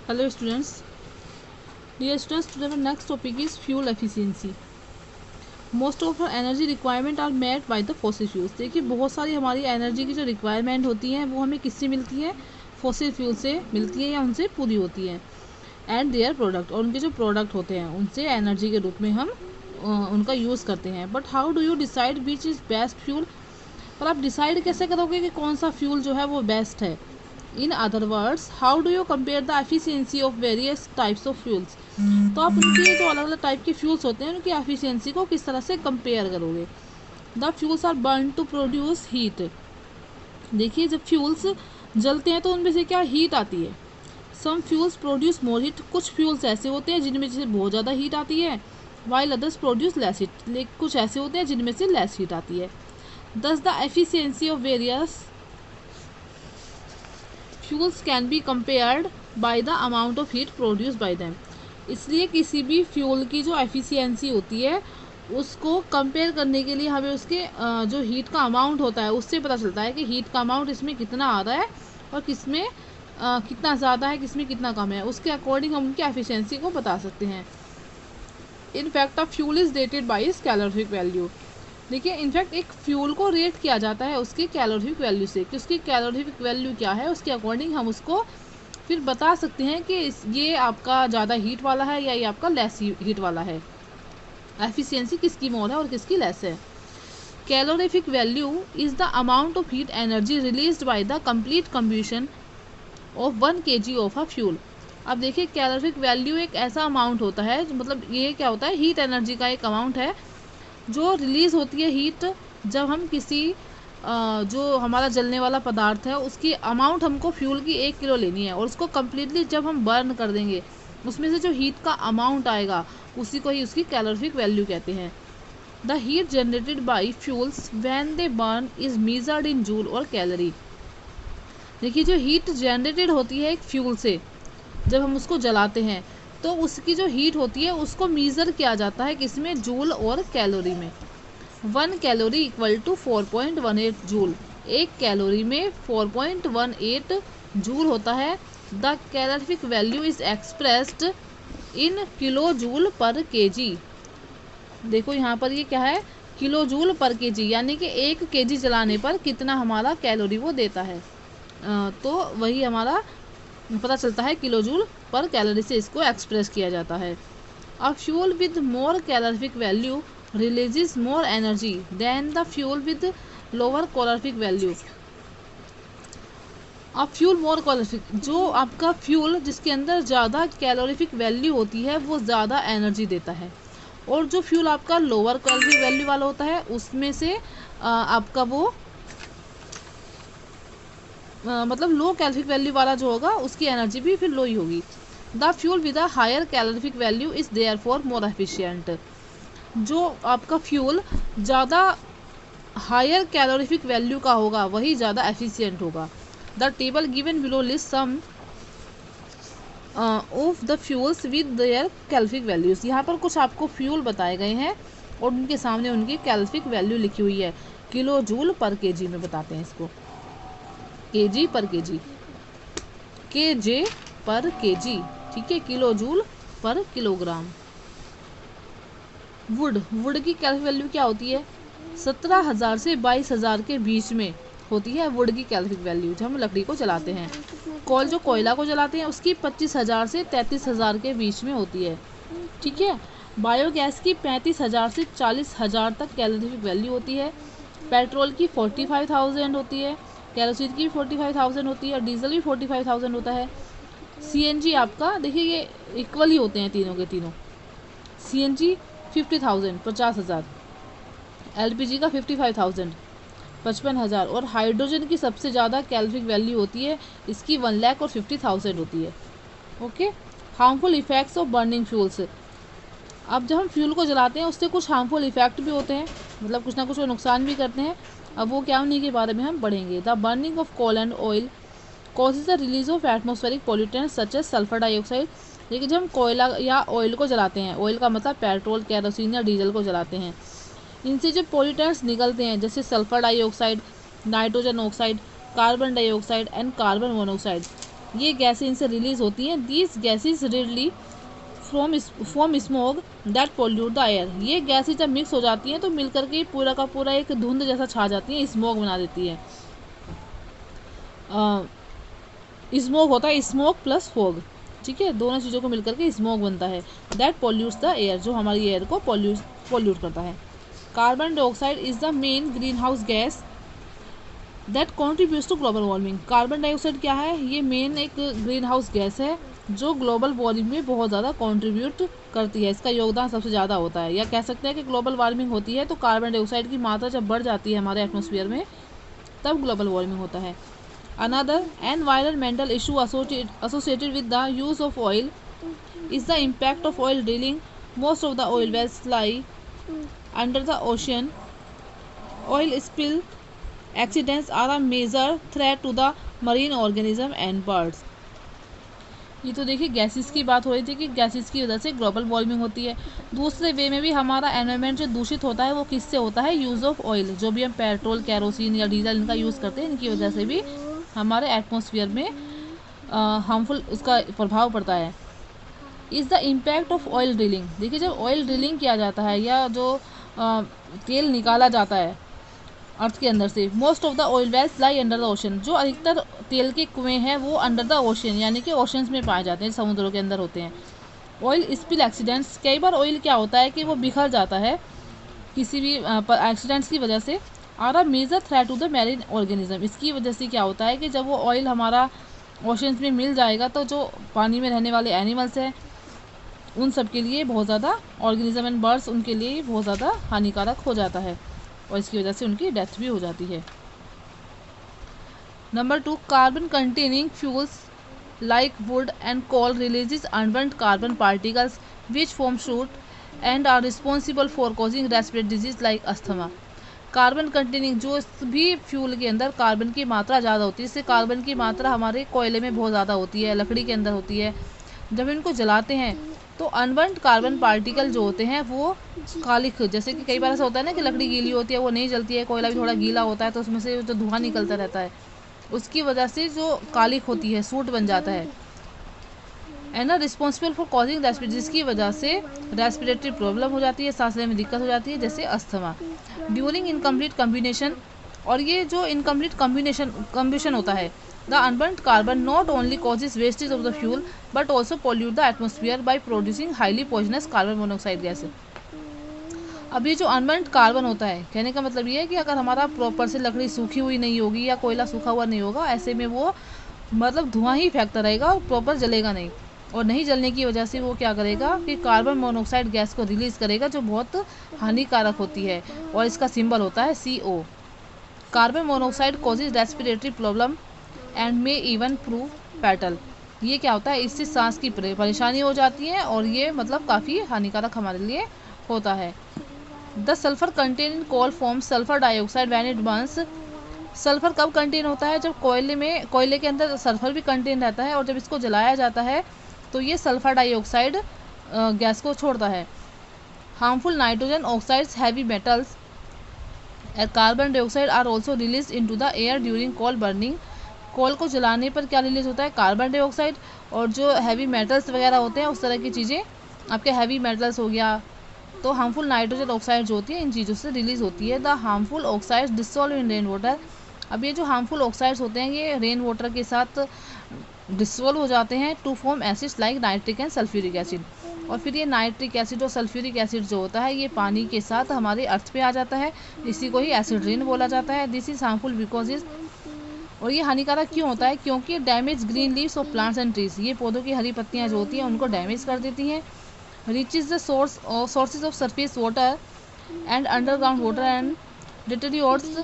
Hello students. Dear students, today our next topic is fuel efficiency. Most of our energy requirement are met by the fossil fuels. देखिए बहुत सारी हमारी energy की जो requirement होती है वो हमें किससे मिलती है, फॉसिल फ्यूल से मिलती है या उनसे पूरी होती है। एंड देयर प्रोडक्ट, और उनके जो प्रोडक्ट होते हैं उनसे एनर्जी के रूप में हम उनका यूज़ करते हैं। But how do you decide which is best fuel, पर आप डिसाइड कैसे करोगे कि कौन सा फ्यूल जो है वो बेस्ट है। In other words, how do you compare the efficiency of various types of fuels. तो आप उनकी जो अलग अलग टाइप के फ्यूल्स होते हैं उनकी एफिशिएंसी को किस तरह से कंपेयर करोगे। The fuels are burn to produce heat. देखिए जब फ्यूल्स जलते हैं तो उनमें से क्या हीट आती है। सम फ्यूल्स प्रोड्यूस मोर हीट, कुछ फ्यूल्स ऐसे होते हैं जिनमें से बहुत ज़्यादा हीट आती है, while others produce less heat, लेकिन कुछ ऐसे होते हैं जिनमें से लेस हीट आती है। दस the efficiency of various fuels can be compared by the amount of heat produce by them. इसलिए किसी भी फ्यूल की जो एफिशिएंसी होती है उसको कंपेयर करने के लिए हमें उसके जो हीट का अमाउंट होता है उससे पता चलता है कि हीट का अमाउंट इसमें कितना आ रहा है और किसमें कितना ज़्यादा है, किसमें कितना कम है। उसके अकॉर्डिंग हम उनकी एफिशिएंसी को बता सकते हैं। In fact a fuel is rated bye it's calorific value. देखिए इनफैक्ट एक फ्यूल को रेट किया जाता है उसकी कैलोरीफिक वैल्यू से, कि उसकी कैलोरीफिक वैल्यू क्या है, उसके अकॉर्डिंग हम उसको फिर बता सकते हैं कि ये आपका ज़्यादा हीट वाला है या ये आपका लेस हीट वाला है। एफिशिएंसी किसकी मोर है और किसकी लेस है। Calorific value is the amount of heat energy released by the complete combustion of 1 kg of a fuel. अब देखिए कैलोरीफिक वैल्यू एक ऐसा अमाउंट होता है, मतलब ये क्या होता है, हीट एनर्जी का एक अमाउंट है जो रिलीज़ होती है हीट जब हम किसी जो हमारा जलने वाला पदार्थ है उसकी अमाउंट हमको फ्यूल की 1 किलो लेनी है और उसको कम्प्लीटली जब हम बर्न कर देंगे उसमें से जो हीट का अमाउंट आएगा उसी को ही उसकी कैलोरीफिक वैल्यू कहते हैं। The heat generated by fuels when they burn is measured in joule और कैलोरी। देखिए जो हीट जनरेटेड होती है एक फ्यूल से जब हम उसको जलाते हैं तो उसकी जो हीट होती है उसको मीज़र किया जाता है किसमें, जूल और कैलोरी में। 1 कैलोरी इक्वल टू 4.18 जूल, एक कैलोरी में 4.18 जूल होता है। The calorific value is expressed in kilo joule पर केजी। देखो यहाँ पर ये क्या है, किलो जूल पर केजी, यानी कि 1 kg जलाने पर कितना हमारा कैलोरी वो देता है। तो वही हमारा पता चलता है किलो जूल पर कैलोरी से इसको एक्सप्रेस किया जाता है। A fuel with more calorific value releases more energy than the fuel with lower calorific value. अब फ्यूल मोर कैलोरीफिक, जो आपका फ्यूल जिसके अंदर ज़्यादा कैलोरीफिक वैल्यू होती है वो ज़्यादा एनर्जी देता है, और जो फ्यूल आपका लोअर कैलोरीफिक वैल्यू वाला होता है उसमें से आपका वो मतलब लो कैलोरीफिक वैल्यू वाला जो होगा उसकी एनर्जी भी फिर लो ही होगी। The fuel with a higher calorific value is there for more efficient. जो आपका फ्यूल ज़्यादा हायर कैलोरीफिक वैल्यू का होगा वही ज़्यादा एफिशिएंट होगा। The table given below list some of the fuels with their calorific values. यहाँ पर कुछ आपको फ्यूल बताए गए हैं और उनके सामने उनकी कैलोरीफिक वैल्यू लिखी हुई है, किलो जूल पर केजी में बताते हैं इसको, केजी पर केजी, केजे पर केजी, ठीक है, किलो जूल पर किलोग्राम। वुड की कैलोरीफिक वैल्यू क्या होती है, 17,000 से 22,000 के बीच में होती है वुड की कैलोरीफिक वैल्यू जब हम लकड़ी को जलाते हैं। जो कोयला को जलाते हैं उसकी 25,000 से 33,000 के बीच में होती है, ठीक है। बायोगैस की 35,000 से 40,000 तक कैलोरीफिक वैल्यू होती है। पेट्रोल की 45,000 होती है, कैरोसिन की 45,000 होती है, डीजल भी 45,000 होता है। सीएनजी आपका देखिए ये इक्वल ही होते हैं तीनों के तीनों। सीएनजी 50,000 50,000, एलपीजी का 55,000 55,000, और हाइड्रोजन की सबसे ज़्यादा कैलोरीफिक वैल्यू होती है, इसकी 1,50,000 होती है। Okay. Harmful effects of burning fuels. अब जब हम फ्यूल को जलाते हैं उससे कुछ हार्मफुल इफेक्ट भी होते हैं, मतलब कुछ ना कुछ वो नुकसान भी करते हैं। अब वो क्या उन्हीं के बारे में हम पढ़ेंगे। The burning of coal and oil causes the release of atmospheric pollutants such as sulphur dioxide. देखिए जब हम कोयला या ऑयल को जलाते हैं, ऑयल का मतलब पेट्रोल, कैरोसिन या डीजल को जलाते हैं, इनसे जो पॉल्यूटेंट्स निकलते हैं जैसे sulphur dioxide, nitrogen oxide, carbon dioxide and carbon monoxide, ये गैसें इनसे रिलीज होती हैं। These gases readily from smoke that pollute the air. ये गैसेज जब मिक्स हो जाती हैं तो मिलकर के पूरा का पूरा एक धुंध जैसा छा जाती है, स्मोक बना देती है। स्मोक होता है स्मोक प्लस फोग, ठीक है, दोनों चीज़ों को मिलकर के स्मोक बनता है। दैट पोल्यूट्स द एयर, जो हमारी एयर को पोल्यूट करता है। Carbon dioxide is the main green house gas that contributes to global warming. Carbon dioxide क्या है? ये मेन एक ग्रीन हाउस गैस है जो ग्लोबल वार्मिंग में बहुत ज़्यादा कॉन्ट्रीब्यूट करती है, इसका योगदान सबसे ज़्यादा होता है। या कह सकते हैं कि ग्लोबल वार्मिंग होती है तो कार्बन डाइऑक्साइड की मात्रा जब बढ़ जाती है हमारे एटमॉस्फेयर में तब ग्लोबल वार्मिंग होता है। Another environmental issue associated with the use of oil is the impact of oil drilling. Most of the oil wells lie under the ocean. Oil spill accidents are a major threat to the marine organism and birds. ये तो देखिए gases की बात हो रही थी कि gases की वजह से ग्लोबल वार्मिंग होती है। दूसरे वे में भी हमारा एनवायरनमेंट जो दूषित होता है वो किससे होता है? यूज़ ऑफ ऑयल, जो भी हम पेट्रोल, कैरोसिन या डीजल इनका यूज़ करते हैं, इनकी वजह से भी हमारे एटमॉस्फेयर में हार्मफुल उसका प्रभाव पड़ता है। Is the impact of oil drilling. देखिए जब ऑयल ड्रिलिंग किया जाता है या जो तेल निकाला जाता है अर्थ के अंदर से, most of the oil wells lie under the ocean. जो अधिकतर तेल के कुएँ हैं वो अंडर द ओशन यानी कि ओशंस में पाए जाते हैं, समुद्रों के अंदर होते हैं। ऑयल स्पिल एक्सीडेंट्स, कई बार ऑयल क्या होता है कि वो बिखर जाता है किसी भी एक्सीडेंट्स की वजह से। Are a major threat to the marine organism. इसकी वजह से क्या होता है कि जब वो ऑयल हमारा ओशंस में मिल जाएगा तो जो पानी में रहने वाले एनिमल्स हैं उन सब के लिए बहुत ज़्यादा, ऑर्गेनिज्म एंड बर्ड्स, उनके लिए बहुत ज़्यादा हानिकारक हो जाता है और इसकी वजह से उनकी डेथ भी हो जाती है। Number 2, carbon containing fuels like wood and coal releases unburnt carbon particles which form soot and are responsible for causing respiratory disease like asthma. Carbon containing, जो भी फ्यूल के अंदर कार्बन की मात्रा ज़्यादा होती है, इससे कार्बन की मात्रा हमारे कोयले में बहुत ज़्यादा होती है, लकड़ी के अंदर होती है। जब इनको जलाते हैं तो अनबर्न्ड कार्बन पार्टिकल जो होते हैं वो कालिख, जैसे कि कई बार ऐसा होता है ना कि लकड़ी गीली होती है वो नहीं जलती है, कोयला भी थोड़ा गीला होता है तो उसमें से जो धुआं निकलता रहता है उसकी वजह से जो कालिख होती है सूट बन जाता है। And are responsible for causing respiratory, जिसकी वजह से रेस्पिरेटरी प्रॉब्लम हो जाती है, सांस लेने में दिक्कत हो जाती है, जैसे अस्थमा। ड्यूरिंग इनकम्प्लीट कम्बिनेशन, और ये जो इनकम्प्लीट कम्बिनेशन होता है, the unburned carbon not only causes wastage of the fuel but also pollute the atmosphere by producing highly poisonous carbon monoxide gas. अब ये जो अनबर्न्ड कार्बन होता है, कहने का मतलब ये है कि अगर हमारा प्रॉपर से लकड़ी सूखी हुई नहीं होगी या कोयला सूखा हुआ नहीं होगा, ऐसे में वो मतलब धुआं ही फेंकता रहेगा और प्रॉपर जलेगा नहीं, और नहीं जलने की वजह से वो क्या करेगा कि कार्बन मोनोऑक्साइड गैस को रिलीज़ करेगा जो बहुत हानिकारक होती है और इसका सिंबल होता है CO। Carbon monoxide causes respiratory problem and may even prove fatal. ये क्या होता है, इससे सांस की परेशानी हो जाती है और ये मतलब काफ़ी हानिकारक हमारे लिए होता है। The sulphur content in coal form sulphur dioxide when it burns. Sulphur कब कंटेन होता है? जब कोयले के अंदर सल्फर भी कंटेन रहता है और जब इसको जलाया जाता है तो ये सल्फर डाइऑक्साइड गैस को छोड़ता है। Harmful nitrogen oxides, heavy metals and carbon dioxide are also release into the air during coal burning. Coal को जलाने पर क्या रिलीज होता है? कार्बन डाइऑक्साइड, और जो हैवी मेटल्स वगैरह होते हैं उस तरह की चीज़ें, आपके हैवी मेटल्स हो गया, तो हार्मफुल नाइट्रोजन ऑक्साइड जो होती है इन चीज़ों से रिलीज होती है। The harmful oxides dissolve in rain water. अब ये जो हार्मफुल ऑक्साइड्स होते हैं ये रेन वाटर के साथ डिसॉल्व हो जाते हैं to form acids like nitric and sulphuric acid. और फिर ये नाइट्रिक एसिड और सल्फ्यूरिक एसिड जो होता है ये पानी के साथ हमारे अर्थ पे आ जाता है, इसी को ही एसिड रेन बोला जाता है। This is harmful because is, और ये हानिकारक क्यों होता है? क्योंकि damage green leaves of plants and trees, ये पौधों की हरी पत्तियाँ जो होती हैं उनको डैमेज कर देती हैं। Reaches the sources of surface water and underground water and deteriorates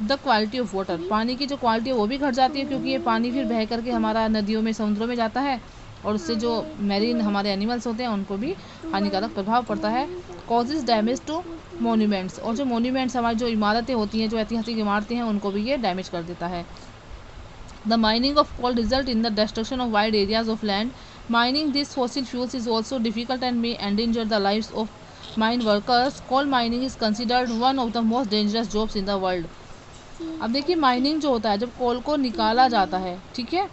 the quality of water. पानी की जो क्वालिटी है वो भी घट जाती है क्योंकि ये पानी फिर बह करके हमारा नदियों में, समुद्रों में जाता है और उससे जो मैरीन हमारे एनिमल्स होते हैं उनको भी हानिकारक प्रभाव पड़ता है। कॉजेज डैमेज टू मोन्यूमेंट्स, और जो मोन्यूमेंट्स हमारी जो इमारतें होती हैं, जो ऐतिहासिक इमारतें हैं, उनको भी ये डैमेज कर देता है। The mining of coal result in the destruction of wide areas of land. Mining these fossil fuels is also difficult and may endanger the lives of mine workers. Coal mining is considered one of the most dangerous jobs in the world. अब देखिए mining जो होता है, जब कोल को निकाला जाता है, ठीक है,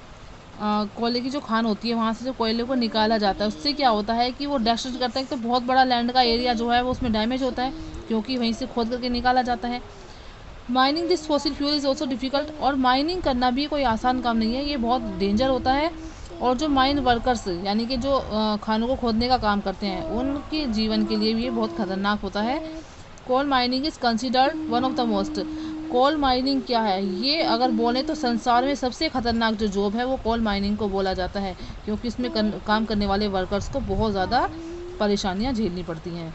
कोयले की जो खान होती है वहाँ से जो कोयले को निकाला जाता है, उससे क्या होता है कि वो डेस्ट्रॉय करता है। तो बहुत बड़ा लैंड का एरिया जो है वो उसमें डैमेज होता है, क्योंकि वहीं से खोद करके निकाला जाता है। Mining this fossil fuel is also difficult, और माइनिंग करना भी कोई आसान काम नहीं है, ये बहुत डेंजर होता है। और जो माइन वर्कर्स यानी कि जो खानों को खोदने का काम करते हैं, उनके जीवन के लिए भी ये बहुत खतरनाक होता है। Coal mining is considered one of the most, coal mining क्या है, ये अगर बोले तो संसार में सबसे खतरनाक जो जॉब है वो कोल माइनिंग को बोला जाता है, क्योंकि इसमें काम करने वाले वर्कर्स को बहुत ज़्यादा परेशानियाँ झेलनी पड़ती हैं।